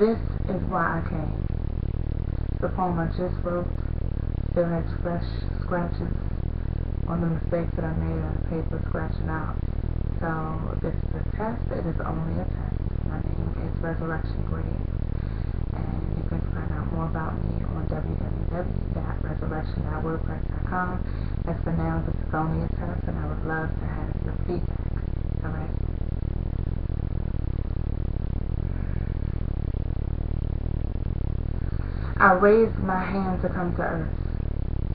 This is why I came. The poem I just wrote still has fresh scratches on the mistakes that I made on the paper scratching out. So this is a test. It is only a test. My name is Ressurrection Graves, and you can find out more about me on www.resurrection.wordpress.com. As for now, this is only a test, and I would love to have your feedback. Alright? I raised my hand to come to earth,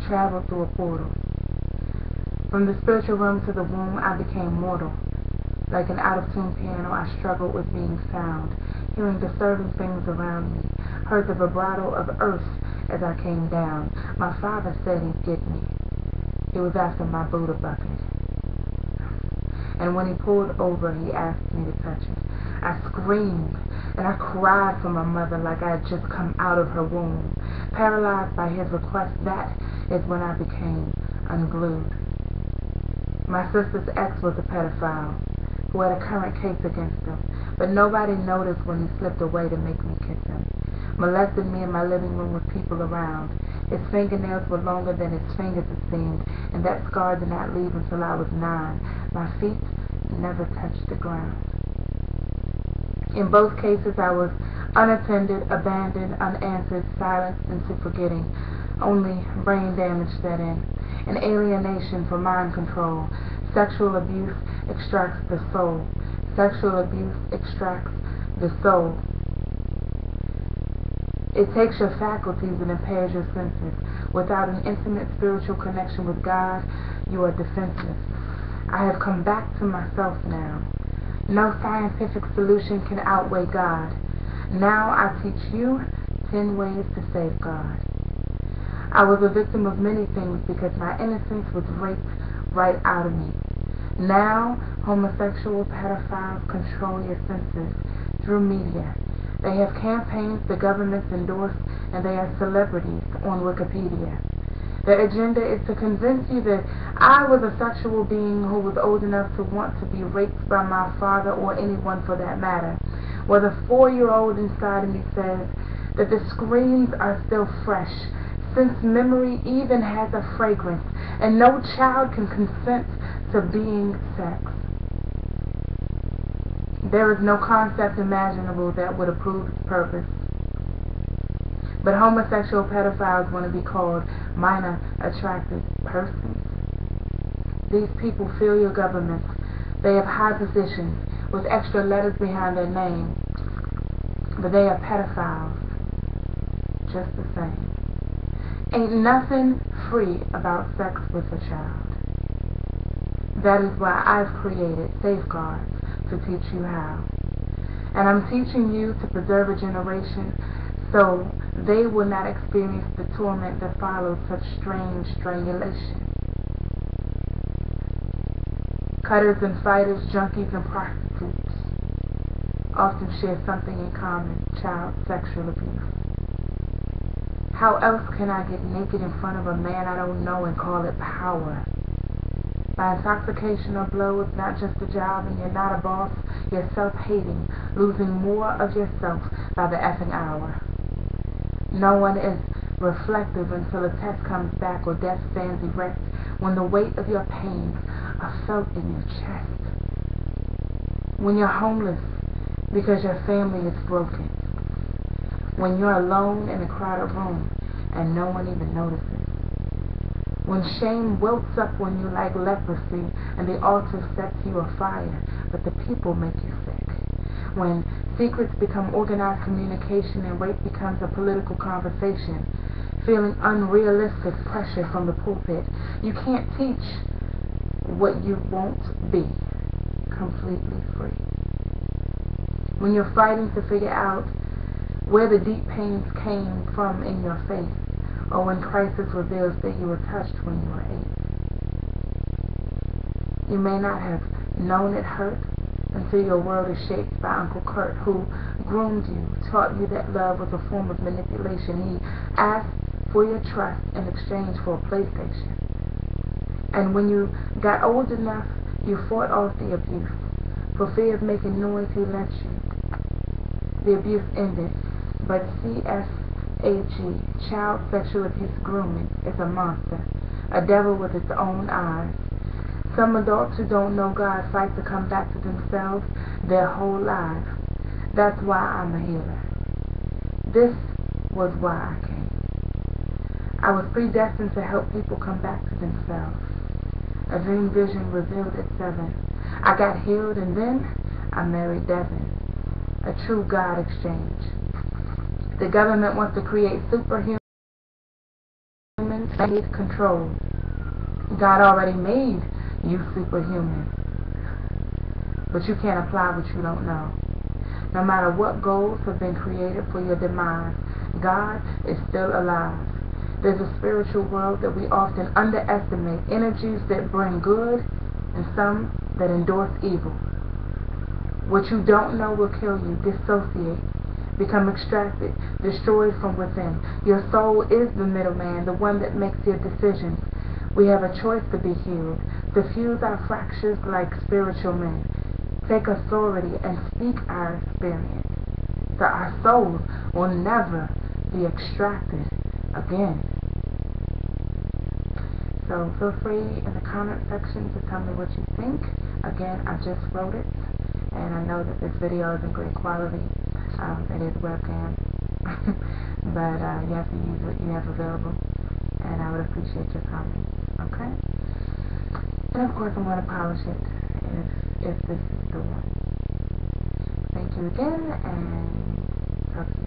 traveled through a portal. From the spiritual realm to the womb, I became mortal. Like an out-of-tune piano, I struggled with being sound, hearing disturbing things around me, heard the vibrato of earth as I came down. My father said he'd get me. It was after my Buddha bucket. And when he pulled over, he asked me to touch it. I screamed, and I cried for my mother like I had just come out of her womb. Paralyzed by his request, that is when I became unglued. My sister's ex was a pedophile who had a current case against him, but nobody noticed when he slipped away to make me kiss him. Molested me in my living room with people around. His fingernails were longer than his fingers, it seemed, and that scar did not leave until I was 9. My feet never touched the ground. In both cases, I was unattended, abandoned, unanswered, silenced into forgetting. Only brain damage set in. An alienation for mind control. Sexual abuse extracts the soul. Sexual abuse extracts the soul. It takes your faculties and impairs your senses. Without an intimate spiritual connection with God, you are defenseless. I have come back to myself now. No scientific solution can outweigh God. Now I teach you 10 ways to safeguard. I was a victim of many things because my innocence was raped right out of me. Now, homosexual pedophiles control your senses through media. They have campaigns the governments endorse, and they are celebrities on Wikipedia. Their agenda is to convince you that I was a sexual being who was old enough to want to be raped by my father or anyone for that matter. Well, the 4-year-old inside of me says that the screams are still fresh, since memory even has a fragrance, and no child can consent to being sex. There is no concept imaginable that would approve its purpose. But homosexual pedophiles want to be called minor attracted persons. These people fill your governments. They have high positions with extra letters behind their name. But they are pedophiles just the same. Ain't nothing free about sex with a child. That is why I've created safeguards to teach you how. And I'm teaching you to preserve a generation so they will not experience the torment that follows such strange strangulation. Cutters and fighters, junkies and prostitutes often share something in common: child sexual abuse. How else can I get naked in front of a man I don't know and call it power? By intoxication or blow, it's not just a job and you're not a boss. You're self-hating, losing more of yourself by the effing hour. No one is reflective until a test comes back or death stands erect, when the weight of your pains are felt in your chest. When you're homeless because your family is broken. When you're alone in a crowded room and no one even notices. When shame welts up on you like leprosy and the altar sets you afire, but the people make you sick. When secrets become organized communication and rape becomes a political conversation, feeling unrealistic pressure from the pulpit. You can't teach what you won't be completely free. When you're fighting to figure out where the deep pains came from in your face, or when crisis reveals that you were touched when you were 8. You may not have known it hurt until your world is shaped by Uncle Kurt, who groomed you, taught you that love was a form of manipulation. He asked for your trust in exchange for a PlayStation. And when you got old enough, you fought off the abuse. For fear of making noise, he let you. The abuse ended, But CSAG, child sexual abuse grooming, is a monster, a devil with its own eyes. Some adults who don't know God fight to come back to themselves their whole lives. That's why I'm a healer. This was why I came. I was predestined to help people come back to themselves. A dream vision revealed at 7. I got healed and then I married Devin. A true God exchange. The government wants to create superhumans and need control. God already made you superhuman. But you can't apply what you don't know. No matter what goals have been created for your demise, God is still alive. There's a spiritual world that we often underestimate, energies that bring good and some that endorse evil. What you don't know will kill you. Dissociate, become extracted, destroyed from within. Your soul is the middleman, the one that makes your decisions. We have a choice to be healed, to fuse our fractures like spiritual men. Take authority and speak our experience, so our souls will never be extracted again. So feel free in the comment section to tell me what you think. Again, I just wrote it, and I know that this video is in great quality. It is webcam, but you have to use what you have available, and I would appreciate your comments, okay? And of course, I'm going to polish it if this is the one. Thank you again, and talk to you.